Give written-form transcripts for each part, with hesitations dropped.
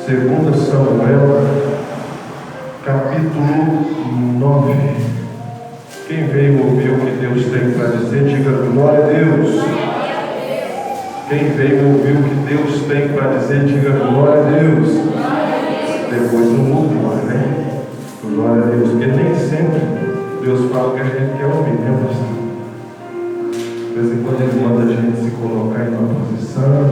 Segundo Samuel, capítulo 9. Quem veio ouvir o que Deus tem para dizer, diga glória a Deus. Quem veio ouvir o que Deus tem para dizer, diga glória a Deus. Depois não muda, né? Glória a Deus, porque nem sempre Deus fala o que a gente quer ouvir, né, pastor? De vez em quando Ele manda a gente se colocar em uma posição,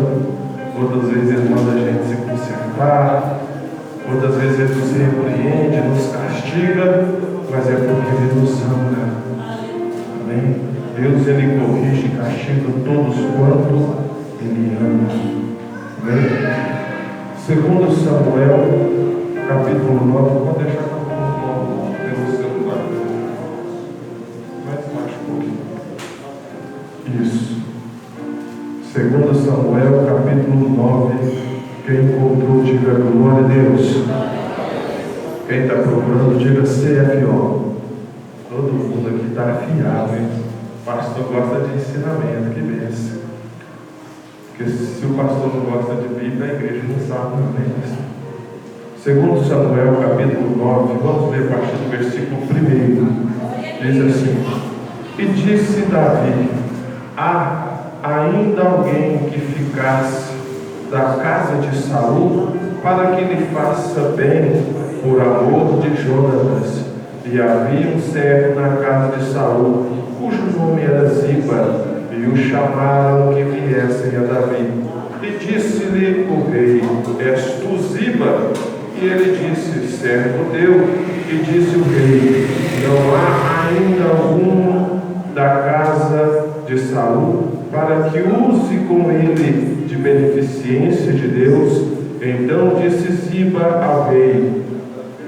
outras vezes Ele manda a gente se consertar, outras vezes Ele nos repreende, nos castiga, mas é porque Ele nos ama. Amém? Deus, Ele corrige e castiga todos quanto Ele ama. Amém? Segundo Samuel, capítulo 9, vou deixar pelo celular. Mais baixo um pouquinho. Isso. Segundo Samuel, capítulo 9. Quem encontrou, diga glória a Deus. Quem está procurando, diga CFO. Todo mundo aqui está afiado, hein? O pastor gosta de ensinamento, que benção. Porque se o pastor não gosta de Bíblia, a igreja não sabe também. Segundo Samuel, capítulo 9, vamos ler a partir do versículo 1. Diz assim: E disse Davi: há ainda alguém que ficasse da casa de Saul, para que lhe faça bem por amor de Jonatas. E havia um servo na casa de Saul, cujo nome era Ziba, e o chamaram que viessem a Davi. E disse-lhe o rei: És tu Ziba? E ele disse: servo teu. E disse o rei: não há ainda algum da casa de Saul para que use com ele de beneficência de Deus? Então disse Ziba ao rei: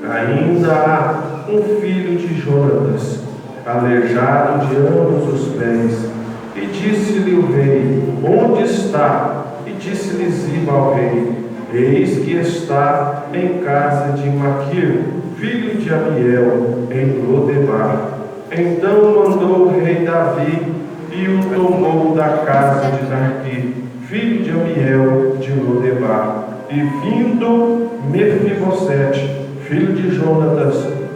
ainda há um filho de Jonatas, aleijado de ambos os pés. E disse-lhe o rei: onde está? E disse-lhe Ziba ao rei: eis que está em casa de Maquir, filho de Amiel, em Lodebar. Então mandou o rei Davi e o tomou da casa de Narqui, filho de Amiel, de Lodebar. E vindo Mefibosete, filho de Jonatas,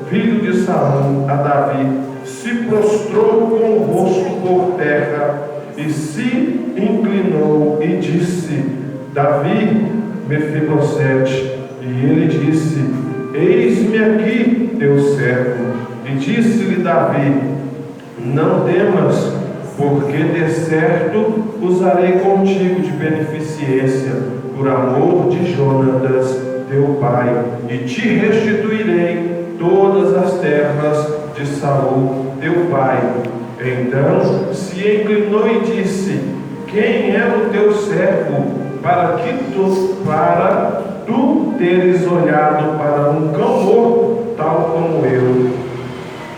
filho de Saul, a Davi, se prostrou com o rosto por terra e se inclinou e disse: Davi, Mefibosete. E ele disse: eis-me aqui, teu servo. E disse-lhe Davi: não temas, porque de certo usarei contigo de beneficência, por amor de Jonatas, teu pai, e te restituirei todas as terras de Saul, teu pai. Então se inclinou e disse: quem é o teu servo, para tu teres olhado para um cão morto, tal como eu?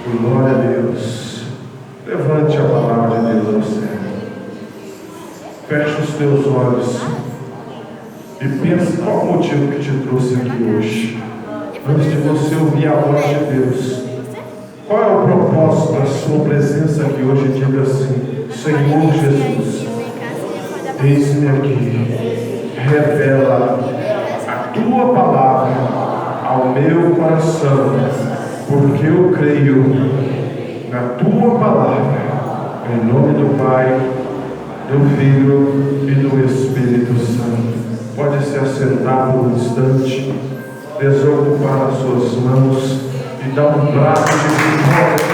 Glória a Deus. Levante a palavra de Deus ao céu. Feche os teus olhos e pense qual o motivo que te trouxe aqui hoje. Antes de você ouvir a voz de Deus, qual é o propósito da sua presença aqui hoje? Diga assim: Senhor Jesus, eis-me aqui, revela a tua palavra ao meu coração, porque eu creio na tua palavra. Em nome do Pai, do Filho e do Espírito Santo. Pode se assentar por um instante, desocupar as suas mãos e dar um brado de vitória.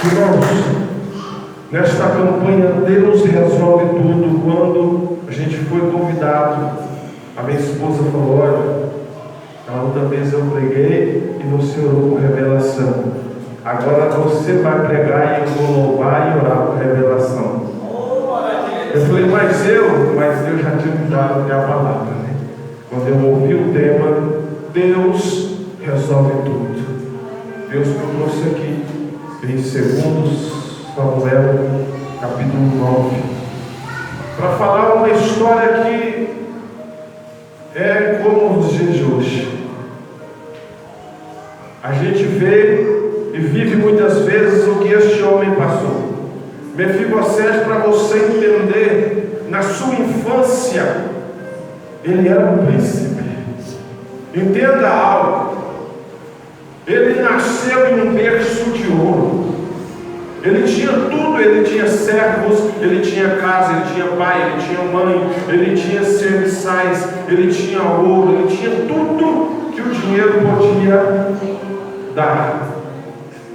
Irmãos, nesta campanha Deus resolve tudo. Quando a gente foi convidado, a minha esposa falou: olha, a outra vez eu preguei e você orou com revelação. Agora você vai pregar e eu vou louvar e orar com revelação. Eu falei: mas Deus já tinha me dado a palavra, né? Quando eu ouvi o tema, Deus resolve tudo. Deus me trouxe aqui em 2 Samuel, capítulo 9, para falar uma história que é como os dias de hoje. A gente vê e vive muitas vezes o que este homem passou. Mefibosete, para você entender, na sua infância, ele era um príncipe. Entenda algo. Ele nasceu em um berço de ouro. Ele tinha tudo, ele tinha servos, ele tinha casa, ele tinha pai, ele tinha mãe, ele tinha serviçais, ele tinha ouro, ele tinha tudo que o dinheiro podia dar.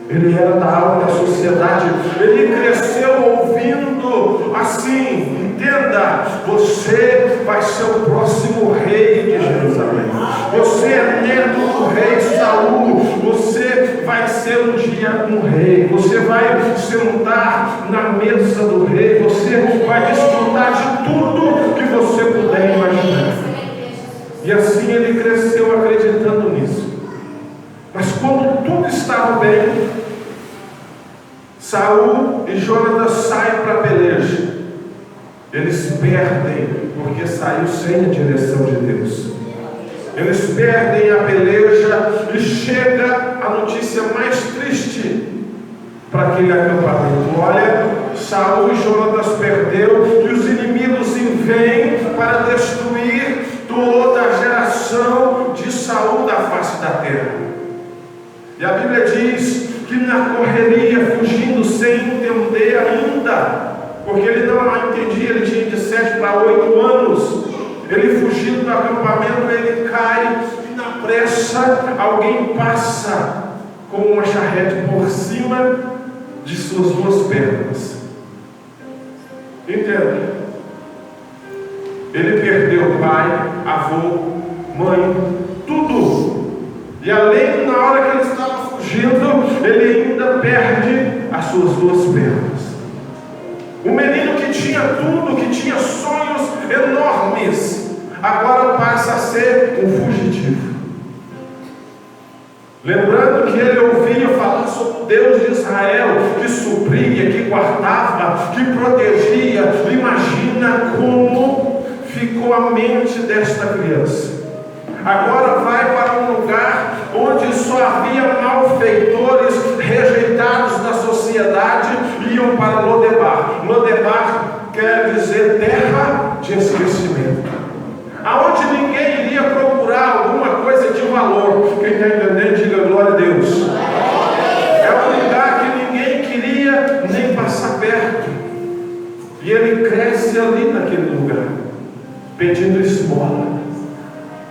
Ele era da alta sociedade. Ele cresceu ouvindo assim, entenda, você vai ser o próximo rei de Jerusalém. Você é neto do rei Saul. Você vai ser um dia um rei. Você vai sentar na mesa do rei. Você vai desfrutar de tudo que você puder imaginar. E assim ele cresceu acreditando nisso. Mas quando tudo estava bem, Saul e Jonatas saem para a peleja. Eles perdem, porque saiu sem a direção de Deus. Eles perdem a peleja e chega a notícia mais triste para aquele acampamento. Olha, Saul e Jonatas perdeu e os inimigos vêm para destruir toda a geração de Saul da face da terra. E a Bíblia diz que na correria, fugindo sem entender ainda, porque ele não entendia, ele tinha de 7 para 8 anos, ele fugindo do acampamento, ele cai e na pressa alguém passa com uma charrete por cima de suas duas pernas. Entenda? Ele perdeu pai, avô, mãe, tudo. E além, na hora que ele estava fugindo, ele ainda perde as suas duas pernas. O menino que tinha tudo, que tinha sonhos enormes, agora passa a ser um fugitivo. Lembrando que ele ouvia falar sobre o Deus de Israel, que supria, que guardava, que protegia. Imagina como ficou a mente desta criança. Agora vai para um lugar onde só havia malfeitores rejeitados da sociedade, iam para Lodebar. Lodebar quer dizer terra de esquecimento, aonde ninguém iria procurar alguma coisa de valor. Quem está entendendo, diga glória a Deus. É um lugar que ninguém queria nem passar perto. E ele cresce ali naquele lugar, pedindo esmola.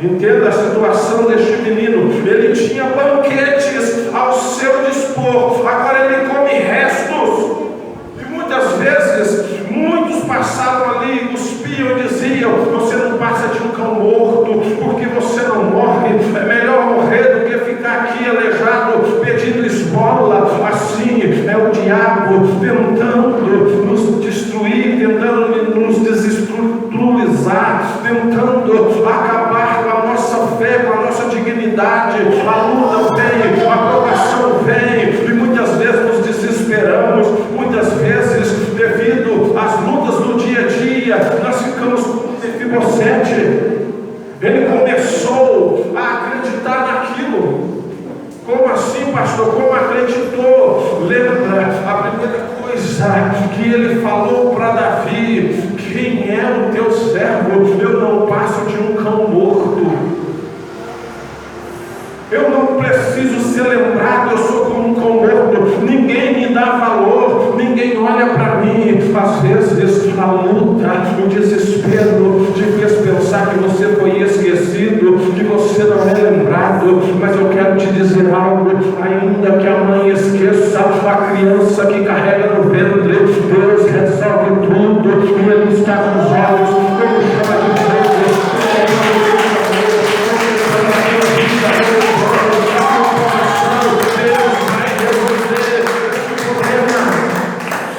Entenda a situação deste menino. Ele tinha banquetes ao seu dispor, agora ele come restos. E muitas vezes, muitos passavam ali, cuspiam e diziam: você não passa de um cão morto, porque você não morre. É melhor morrer do que ficar aqui aleijado, pedindo esmola. Assim é o diabo tentando nos destruir, tentando nos desestruturizar, tentando acabar com a nossa fé, com a nossa dignidade. A luta vem, a provação vem, e muitas vezes nos desesperamos. Muitas vezes, devido às lutas do dia a dia, nós ficamos com Mefibosete. Ele começou a acreditar naquilo. Como assim, pastor? Como acreditou? Lembra a primeira coisa que ele falou para Davi: quem é o teu servo? Eu não passo de um cão morto. Eu não preciso ser lembrado, eu sou como um cão morto. Ninguém me dá valor, ninguém olha para mim. Às vezes a luta, o desespero te fez pensar que você foi esquecido, que você não é lembrado. Mas eu quero te dizer algo: ainda que a mãe esqueça a criança que carrega no ventre, Deus resolve tudo, e Ele está com os olhos, como chama de Deus.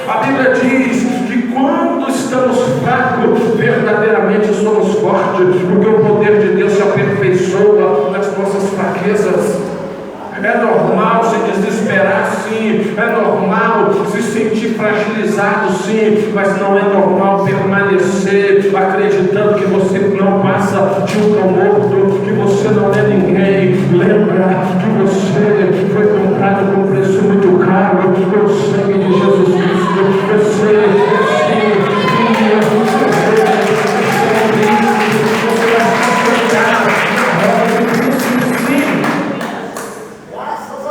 A Bíblia diz que quando estamos fracos, verdadeiramente somos fortes, porque o poder de Deus se aperfeiçoa nas nossas fraquezas. É normal se desesperar, sim. É normal se sentir fragilizado, sim. Mas não é normal permanecer acreditando que você não passa de um cão morto, que você não é ninguém. Lembra que você foi comprado com preço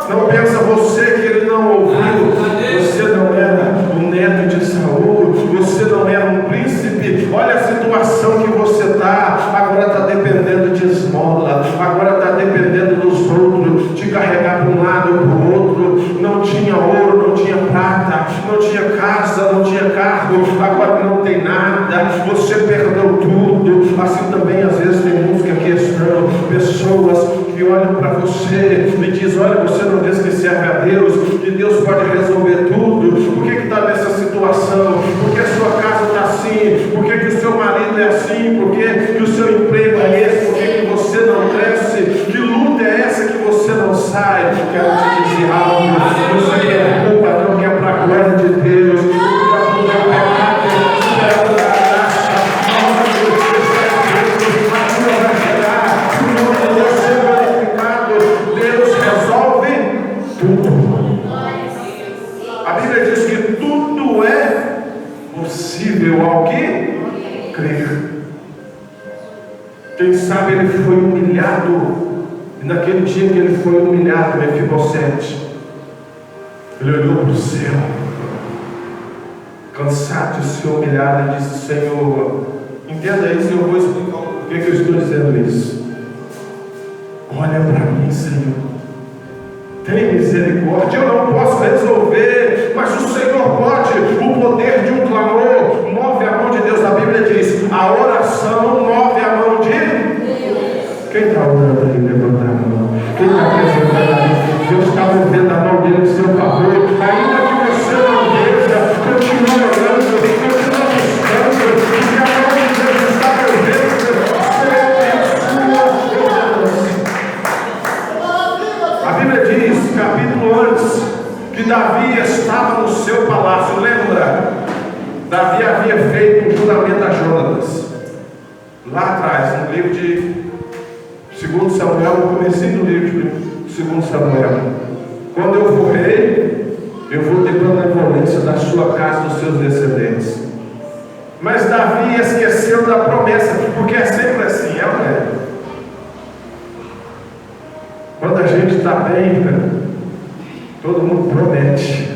Não pensa você que ele não ouviu. Você não era o neto de Saul, você não era um príncipe. Olha a situação que você está. Agora está dependendo de esmola, agora está dependendo dos outros, de carregar para um lado ou para o outro. Não tinha ouro, não tinha prata, não tinha casa, não tinha carro, agora não tem nada, você perdeu tudo. Assim também às vezes tem música aqui estão pessoas que olham para você e dizem: olha, você não diz que serve a Deus, que Deus pode resolver tudo. Por que está nessa situação? Por que a sua casa está assim? Por que o seu marido é assim? Por que o seu emprego é esse? Por que você não cresce? Que luta é essa que você não sai? Quero te dizer algo: você quer culpa, não quer para a glória de Deus. Ao que crer. Quem sabe ele foi humilhado, e naquele dia que ele foi humilhado, Mefibosete, ele olhou para o céu, cansado de ser humilhado, e disse: Senhor, entenda isso, e eu vou explicar por que eu estou dizendo isso. Olha para mim, Senhor, tem misericórdia. Eu não posso resolver, mas o Senhor pode. O poder de um clamor move a mão de Deus. A Bíblia diz: a oração move a mão de Deus. Quem está orando aí, levanta a mão. Quem está apresentando aí, Deus está movendo a mão dele em seu favor. Ainda que você não veja, continue orando, continue buscando, porque a mão de Deus está movendo. A Bíblia diz, capítulo antes, que Davi estava no seu palácio. Lembra? Davi havia feito um juramento a Jonatas lá atrás, no livro de 2 Samuel, no comecinho do livro de 2 Samuel. Quando eu for rei, eu vou ter benevolência da sua casa e dos seus descendentes. Mas Davi esqueceu da promessa, porque é sempre assim, é ou não é? Quando a gente está bem, todo mundo promete: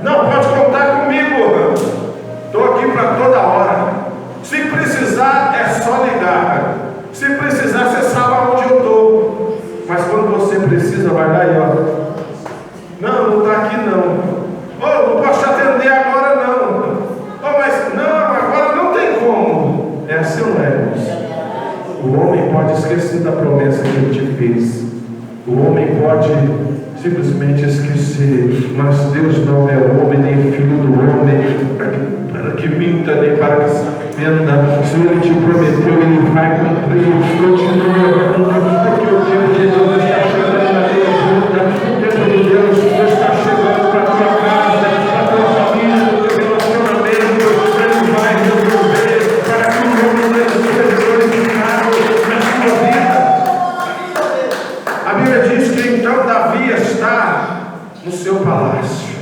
não, pode contar comigo, estou aqui para toda hora. Se precisar, é só ligar. Se precisar, você sabe onde eu estou. Mas quando você precisa, vai lá e olha: não está aqui não. Não posso te atender agora não. Mas não, agora não tem como. É assim ou não é, irmãos? O homem pode esquecer da promessa que ele te fez. O homem pode simplesmente esquecer, mas Deus não é homem, nem filho do homem, para que minta, nem para que se arrependa. Se Ele te prometeu, Ele vai cumprir. Continua orando, porque o tempo de Deus está chegando na tua vida. O tempo de Deus está chegando para a tua casa, para a tua família, para o teu relacionamento. Ele vai resolver para que o nome dele seja glorificado na sua vida. A Bíblia diz que então Davi está no seu palácio,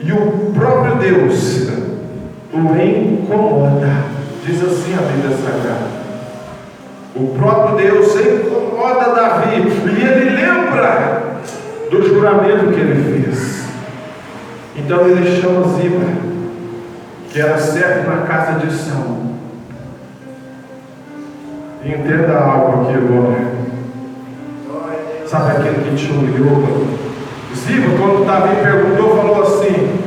e o próprio Deus o incomoda. Diz assim a Bíblia Sagrada: o próprio Deus incomoda Davi, e ele lembra do juramento que ele fez. Então ele chama Ziba, que era servo na casa de Saul. E entenda algo aqui agora. Sabe aquele que te humilhou? Ziba, quando Davi perguntou, falou assim: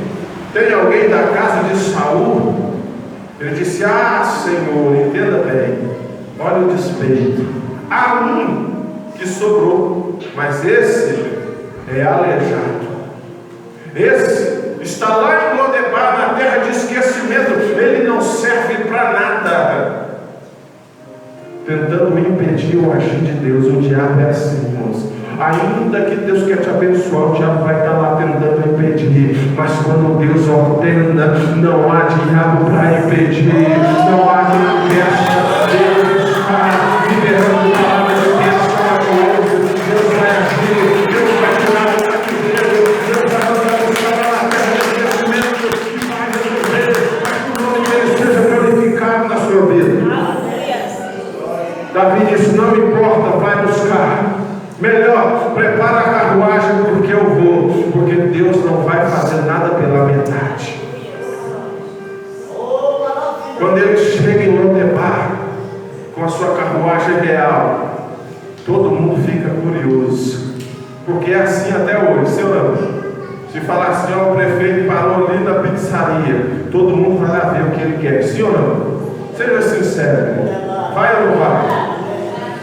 tem alguém da casa de Saul? Ele disse: ah, Senhor, entenda bem, olha o despeito. Há um que sobrou, mas esse é aleijado. Esse está lá em Lodebar, na terra de esquecimento. Ele não serve para nada, tentando impedir o agir de Deus. O diabo é assim, irmãos. Ainda que Deus quer te abençoar, o diabo vai estar lá tentando impedir. Mas quando Deus ordena, não há diabo para impedir. Não há quem peça. Deus está liberando palavras de bênção. Deus vai agir. Deus vai tirar o cativeiro. Deus vai mandar buscar na terra de crescimento e vai resolver, para que o nome dele seja glorificado na sua vida. Davi disse: não importa, vai buscar. Melhor, prepara a carruagem. Deus não vai fazer nada pela metade. Quando ele chega em Lodebar, com a sua carruagem real, todo mundo fica curioso, porque é assim até hoje, seu nome. Se falar assim, ó, o prefeito parou ali na pizzaria, todo mundo vai lá ver o que ele quer, sim ou não? Seja sincero, vai ou não vai?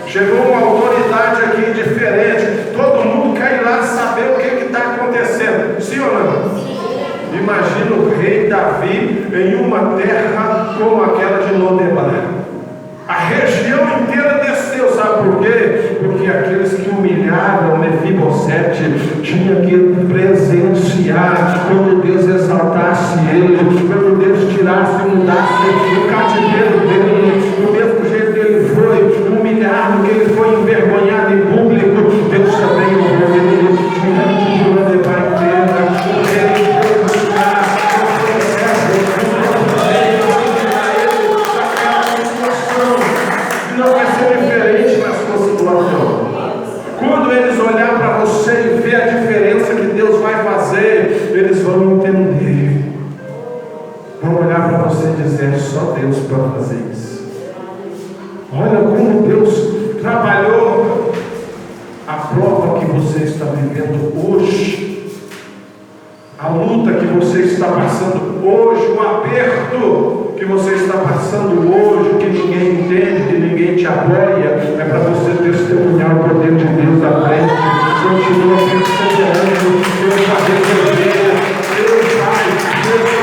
Chegou uma autoridade aqui diferente, todo mundo quer ir lá saber o que está acontecendo, sim ou não? Imagina o rei Davi em uma terra como aquela de Lodebar. A região inteira desceu, sabe por quê? Porque aqueles que humilharam Mefibosete tinham que presenciar quando Deus exaltasse ele, quando Deus tirasse e mudasse o cativeiro dele, do mesmo jeito que ele foi humilhado, que ele foi envergonhado em público, Deus também honrou ele diante de Lodebar inteira. O rei não vai ser diferente na sua situação. Quando eles olhar para você e ver a diferença que Deus vai fazer, eles vão entender. Vão olhar para você e dizer: só Deus pode fazer isso. Olha como Deus trabalhou a prova que você está vivendo hoje, a luta que você está passando hoje, o aperto que você está passando hoje, que ninguém entende, que ninguém te apoia, é para você testemunhar o poder de Deus à frente. Continua perseverando, Deus vai resolver, Deus vai resolver.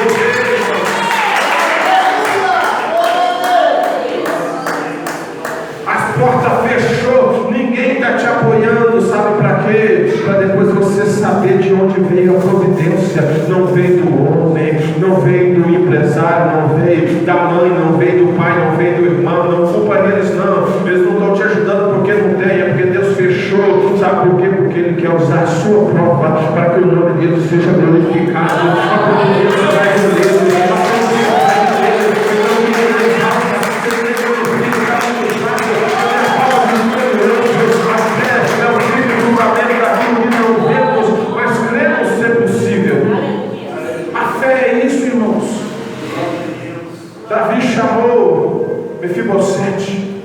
As portas fechou, ninguém está te apoiando, sabe para quê? Para depois você saber de onde veio a providência. Não veio do homem, não veio do empresário, não veio da mãe, não veio do pai, não veio do irmão. Não culpa eles não, eles não estão te ajudando porque não tem, é porque Deus fechou. Sabe por quê? Porque Ele quer usar a sua prova para que o nome de Deus seja glorificado. A providência vai com Deus, Davi chamou Mefibosete.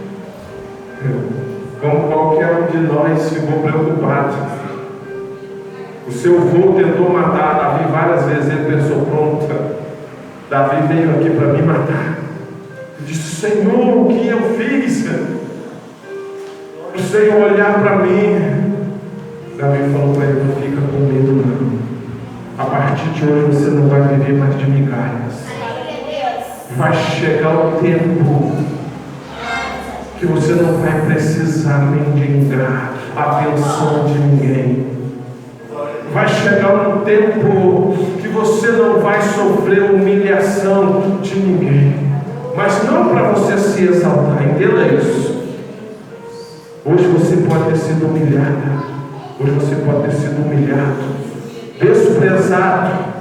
Como qualquer um de nós ficou preocupado. O seu avô tentou matar Davi várias vezes. Ele pensou: pronto, Davi veio aqui para me matar. Ele disse: Senhor, o que eu fiz? O Senhor olhar para mim. Davi falou para ele: não fica com medo não. A partir de hoje você não vai viver mais de migalhas. Vai chegar o tempo que você não vai precisar mendigar a atenção de ninguém. Vai chegar um tempo que você não vai sofrer humilhação de ninguém. Mas não para você se exaltar, entenda isso. Hoje você pode ter sido humilhada. Hoje você pode ter sido humilhado, desprezado,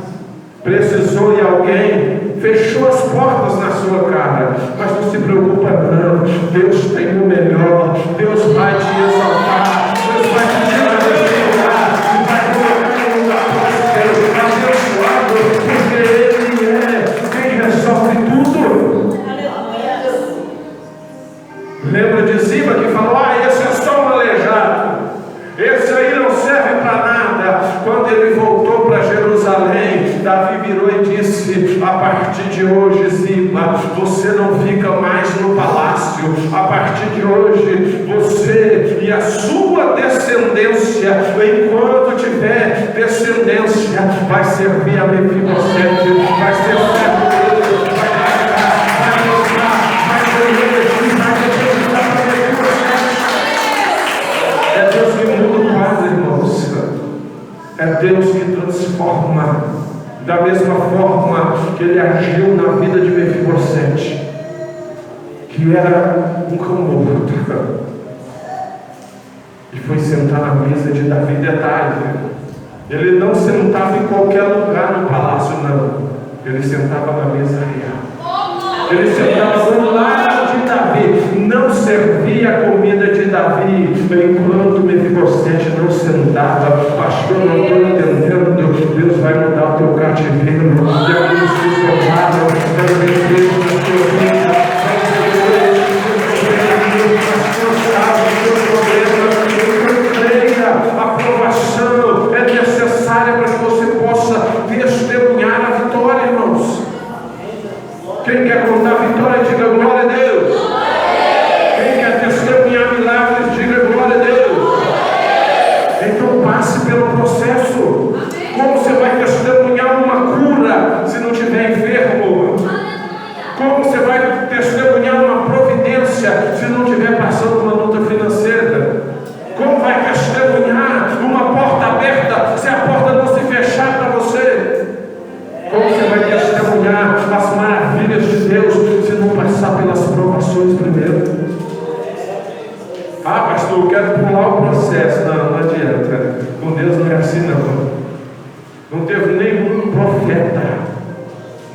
precisou de alguém, fechou as portas na sua cara, mas não se preocupa não, Deus tem o melhor, Deus vai te exaltar, Deus vai te glorificar, e vai colocar em um lugar abençoado, porque Ele é quem resolve tudo. Lembra de Ziba que falou: esse é só um aleijado, esse aí não serve para nada. Quando ele voltou para Jerusalém, Davi virou e disse: a partir de hoje, Ziba, você não fica mais no palácio. A partir de hoje, você e a sua descendência, enquanto tiver descendência, vai servir a Mefibosete, vai ser servo dele, vai mostrar, vai colher, vai depositar para Mefibosete. É Deus que muda o quadro, irmãos. É Deus que transforma. Da mesma forma que Ele agiu na vida de Mefibosete, que era um cão morto, e foi sentar na mesa de Davi. Detalhe: ele não sentava em qualquer lugar no palácio, não. Ele sentava na mesa real. Ele sentava do lado de Davi. Não servia a comida de Davi enquanto Mefibosete não sentava. Pastor, não estou entendendo. Deus desespero, e aqueles que se separam, pelo respeito da sua vida, a aprovação é necessária para que você possa testemunhar a vitória, irmãos. Quem quer contar a vitória, diga glória a Deus. Quem quer testemunhar milagres, diga glória a Deus. Então passe pelo processo. Como você vai testemunhar uma cura se não estiver enfermo? Como você vai testemunhar uma providência se não estiver passando uma luta financeira? Como vai testemunhar uma porta aberta se a porta não se fechar para você? Como você vai testemunhar as maravilhas de Deus se não passar pelas provações primeiro? Ah, pastor, eu quero pular o processo. Não adianta. Com Deus não é assim não. Não teve nenhum profeta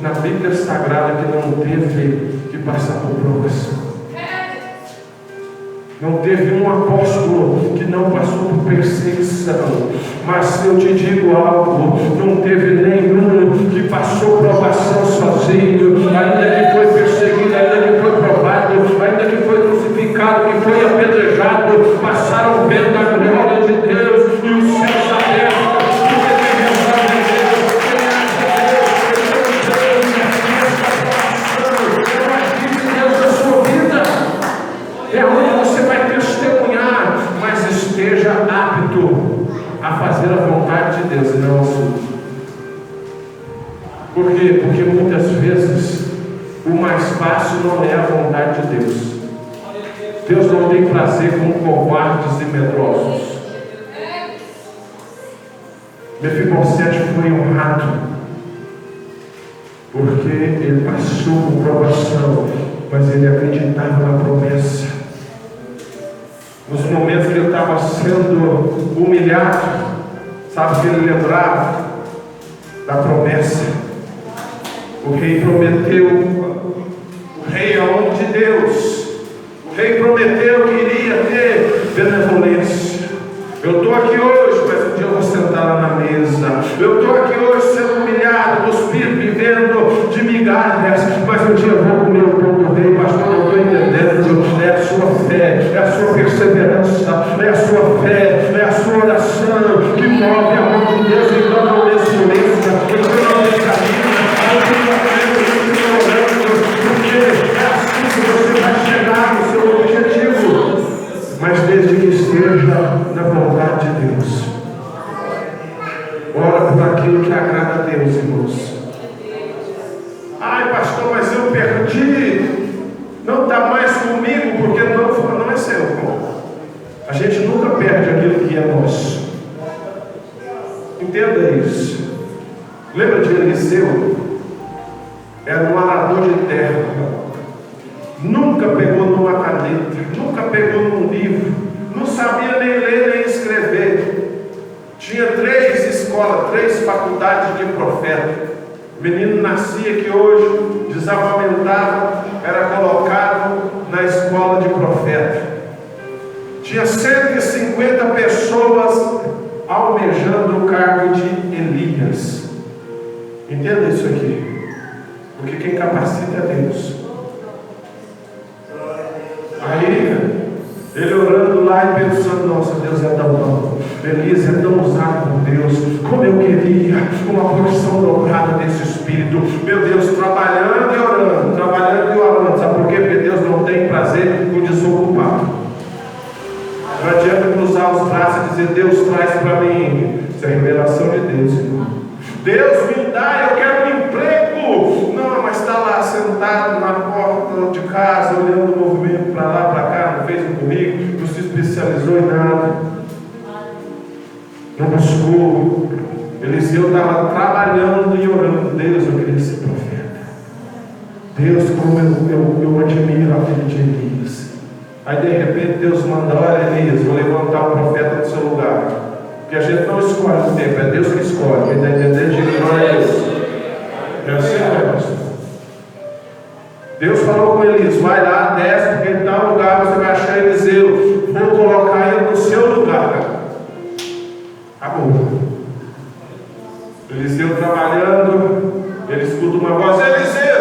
na Bíblia Sagrada que não teve que passar por provação. Não teve um apóstolo que não passou por perseguição. Mas eu te digo algo, não teve nenhum que passou provação sozinho, ainda que foi perseguido, ainda que foi provado, ainda que foi crucificado, que foi apedrejado, passaram vendo a glória de Deus e os céus abertos. É onde você vai testemunhar, mas esteja apto a fazer a vontade de Deus e não a sua. Por quê? Porque muitas vezes o mais fácil não é a vontade de Deus. Deus não tem prazer com covardes e medrosos. Mefibosete foi honrado porque ele passou por provação, mas ele acreditava na promessa. Nos momentos que ele estava sendo humilhado, sabe que ele lembrava da promessa. O rei prometeu, o rei é homem de Deus, o rei prometeu que iria ter benevolência. Eu estou aqui hoje, mas um dia eu vou sentar lá na mesa. Eu estou aqui hoje sendo humilhado, cuspido, vivendo de migalhas, mas um dia eu vou comer o pão do rei. Pastor, eu estou entendendo. É a sua fé, é a sua perseverança, é a sua fé, é a sua oração que move a mão de Deus e não a excelência. Eu não descaminho, porque é assim que você vai chegar no seu objetivo. Mas desde que esteja na vontade de Deus. Ora por aquilo que agrada a Deus, irmãos. Ai, pastor, mas eu perdi. Não está mais comigo, porque não é seu. A gente nunca perde aquilo que é nosso. Entenda isso. Lembra de Eliseu? Era um arador de terra. Nunca pegou numa caneta, nunca pegou num livro, não sabia nem ler nem escrever. Tinha 3 escolas, 3 faculdades de profeta. O menino nascia que hoje, desamamentado, era colocado na escola de profeta. Tinha 150 pessoas almejando o cargo de Elias. Entenda isso aqui, porque quem capacita é Deus. Aí, ele orando lá e pensando, nossa, Deus é tão bom, Elias é tão usado por Deus, como eu queria uma porção dobrada desse Espírito. Meu Deus, trabalhando e orando, sabe por quê? Porque Deus não tem prazer com desocupado. Não adianta cruzar os braços e dizer, Deus traz para mim. Isso é revelação de Deus, irmão. Deus me dá, eu quero um emprego. Não, mas está lá sentado na porta de casa, olhando o movimento para lá, para cá, não fez um currículo, não se especializou em nada, não buscou. Eliseu estava trabalhando e orando. Deus, eu queria ser profeta. Deus, como eu admiro aquele de Elias. Aí de repente Deus manda, olha Elias, vou levantar um profeta no seu lugar. Porque a gente não escolhe o tempo, é Deus que escolhe. Quem está entendendo, diga glória a Deus. É assim, não é, pastor? Deus falou com Elias, vai lá, desce, porque em tal lugar você vai achar Eliseu. Vou colocar ele no seu lugar. Acabou. Eliseu trabalhando, ele escuta uma voz: Eliseu!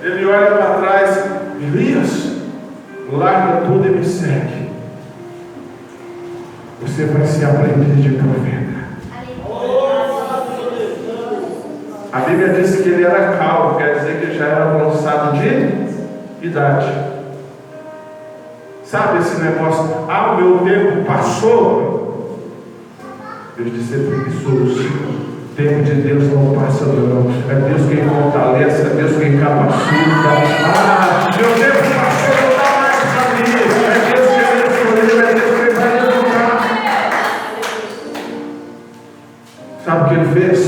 Ele olha para trás: Elias, larga tudo e me segue. Você vai ser aprendiz de profeta. A Bíblia diz que ele era calvo, quer dizer que ele já era avançado de idade. Sabe esse negócio? O meu tempo passou. Deus disse: é preguiçoso. O tempo de Deus não passa, não. É Deus quem fortalece, é Deus quem capacita. Meu tempo passou, não dá mais para mim. É Deus quem me escolheu, é Deus quem vai me educar. Sabe o que ele fez?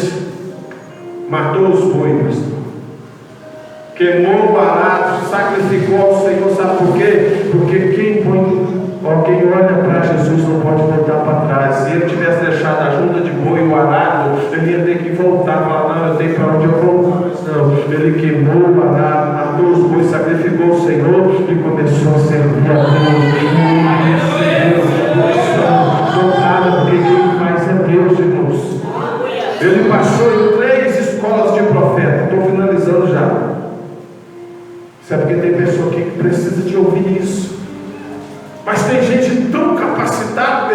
Matou os bois, pastor. Queimou o arado, sacrificou ao Senhor. Sabe por quê? Porque quem olha para Jesus não pode voltar para trás. Se ele tivesse deixado a junta de boi e o arado, ele ia ter que voltar e falar: não, eu tenho para onde eu vou. Não, ele queimou o arado, matou os bois, sacrificou o Senhor e começou a servir a Deus. Porque quem faz é Deus, irmãos. Ele passou em 3 escolas de profeta. Estou finalizando já. Sabe porque tem pessoa aqui que precisa de ouvir isso. Mas tem gente tão capacitada.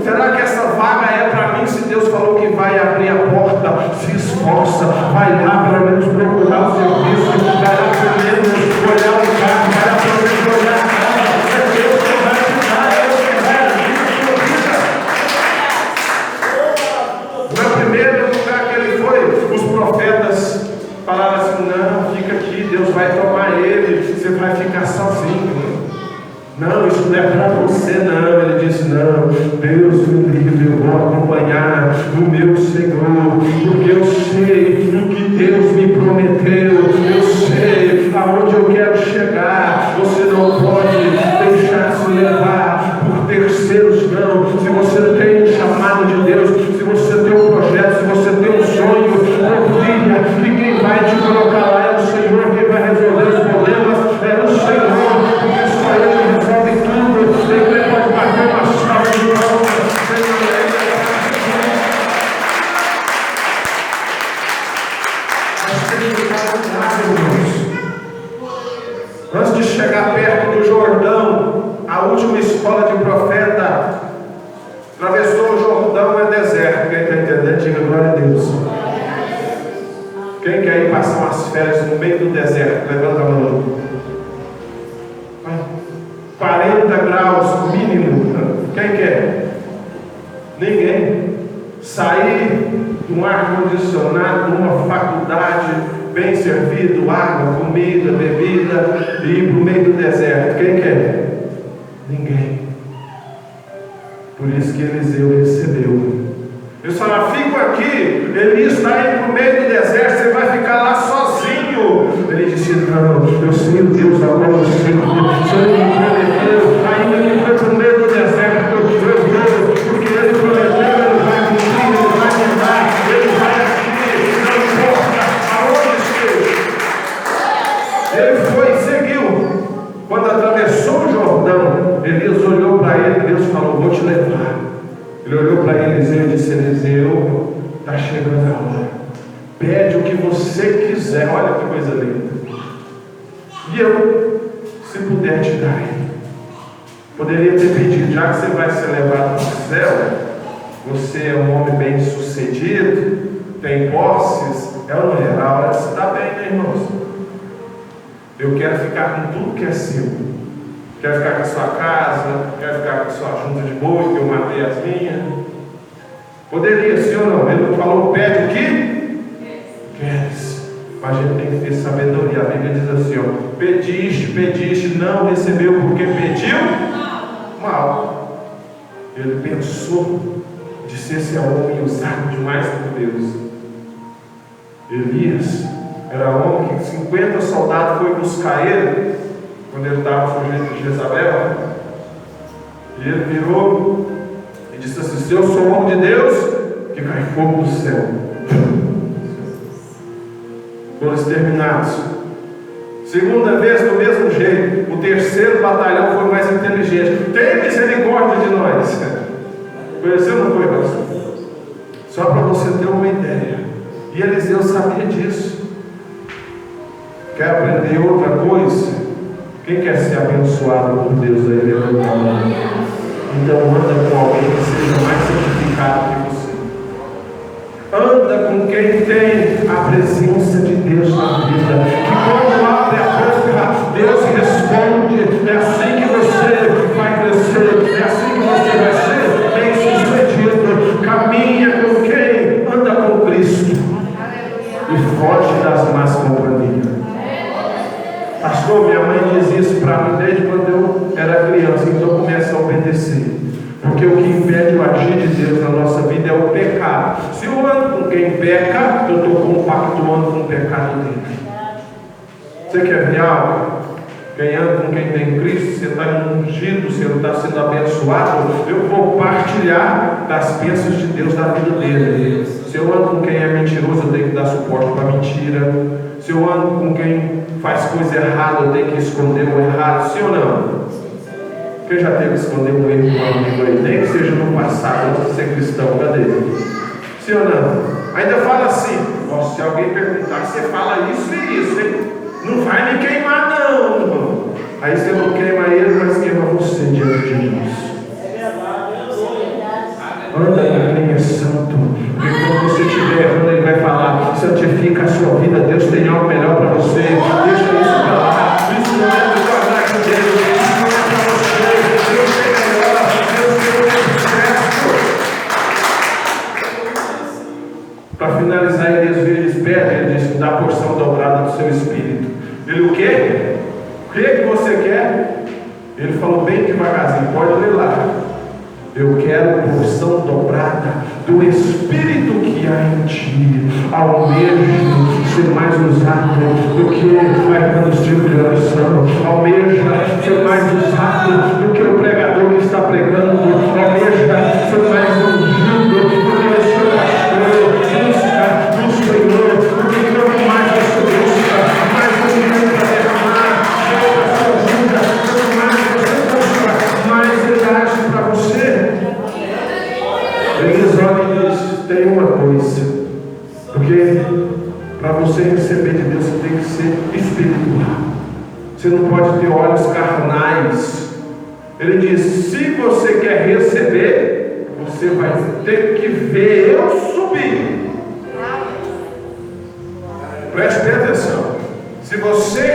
Será que essa vaga é para mim? Se Deus falou que vai abrir a porta, se esforça, vai lá pelo menos procurar o serviço, vai lá pelo menos olhar o carro, vai lá pelo menos olhar a casa. É Deus que vai te dar, é Deus que vai agir na sua vida. No primeiro lugar que ele foi, os profetas falaram assim: não, fica aqui, Deus vai tomar ele, você vai ficar sozinho. Não, isso não é para você, não. Ele disse: não, Deus me livre, eu vou acompanhar o meu Senhor, porque eu sei o que Deus me prometeu, eu sei aonde eu quero chegar. Você não pode deixar se levar por terceiros, não. Se você tem um chamado de Deus, se você tem um projeto, se você tem um sonho, confia que quem vai te colocar lá é o Senhor, quem vai resolver os problemas é o Senhor, porque só Ele resolve tudo. Ele pode bater uma salva de palmas. Mas tem que ficar cuidado, irmãos. Antes de chegar perto do Jordão, a última escola de profeta atravessou o Jordão, é deserto. Quem está entendendo, diga glória a Deus. Quem quer ir passar umas férias no meio do deserto? Levanta a mão. 40 graus mínimo. Quem quer? Ninguém. Sair de um ar-condicionado, de uma faculdade bem servido, água, comida, bebida, e ir para o meio do deserto. Quem quer? Ninguém. Por isso que Eliseu recebeu. Eles falaram: fico aqui, Elias está indo para o meio do deserto, você vai ficar lá sozinho. Ele disse: não, eu sei o Deus da glória, eu sei o Deus, ainda que foi para o meio do deserto, eu vou, porque Ele prometeu, Ele vai cumprir, Ele vai mandar, Ele vai agir, não importa aonde esteja. Ele foi e seguiu. Quando atravessou o Jordão, Elias olhou para ele e Deus falou: vou te levar. Ele olhou para Eliseu e disse: Eliseu, está chegando a hora. Pede o que você quiser. Olha que coisa linda. E eu, se puder te dar, poderia ter pedido: já que você vai ser levado para o céu, você é um homem bem sucedido, tem posses, é ou não é? A hora de se dar bem, né, irmãos? Eu quero ficar com tudo que é seu. Quero ficar com a sua casa, quero ficar com a sua junta de boi, que eu matei as minhas. Poderia, sim ou não? Ele não falou: pede o que queres. Mas a gente tem que ter sabedoria. A Bíblia diz assim: ó, pediste, não recebeu porque pediu mal. Ele pensou, disse: esse é homem usado demais por Deus. Elias era um homem que 50 soldados foram buscar ele quando ele estava fugindo de Jezabel. E ele virou e disse assim: se eu sou homem de Deus, que cai fogo do céu. Foram exterminados. Segunda vez, do mesmo jeito. O terceiro batalhão foi mais inteligente. Tem misericórdia de nós. Conheceu ou não foi, pastor? Só para você ter uma ideia. aprender outra coisa? Quem quer ser abençoado por Deus aí, levanta a mão. Então anda com alguém que seja mais santificado que você. Anda com quem tem a presença de Deus na vida. Que quando abre a boca, Deus responde. É assim que você vai crescer. É assim que você vai ser bem-sucedido. Caminha com quem anda com Cristo. E foge das más companhias. Pastor, minha mãe diz isso para mim desde quando eu era criança. Então começa a obedecer. Porque o que impede o agir de Deus na nossa vida é o pecado. Se eu ando com quem peca, eu estou compactuando com o pecado dele. Você quer ver algo? Quem anda com quem tem Cristo, você está ungido, você está sendo abençoado. Eu vou partilhar das bênçãos de Deus na vida dele. Se eu ando com quem é mentiroso, eu tenho que dar suporte para a mentira. Se eu ando com quem faz coisa errada, eu tenho que esconder o errado. Sim ou não? Quem já teve que esconder um erro com um amigo aí? Nem que seja no passado, antes de ser cristão, cadê? Sim ou não? Ainda fala assim, nossa, se alguém perguntar, você fala isso e isso, hein? Não vai me queimar não, irmão. Aí você não queima ele, mas queima você diante de Deus. Anda com quem é santo. Porque quando você estiver errando, ele vai falar, santifica a sua vida, Deus tem algo melhor para você. Deixa isso para lá. Isso não é do guardar de Deus. Para finalizar, eles pedem, ele diz que dá a porção dobrada do seu espírito. Ele o quê? O que você quer? Ele falou bem devagarzinho, pode ler lá. Eu quero porção dobrada do espírito que há em ti. Almeja ser mais usado do que vai nos tipos de oração. Almeja ser mais usado do que o pregador que está pregando. Almeja ser mais ungido do que o seu pastor. Busca do Senhor, porque quanto mais você busca, mais você tem para derramar. A sua ajuda, quanto mais você busca, mais Ele age para você. Eles olham e dizem, tem uma coisa, porque para você receber de Deus você tem que ser espiritual. Você não pode ter olhos carnais. Ele diz, se você quer receber, você vai ter que ver eu subir. Preste atenção. Se você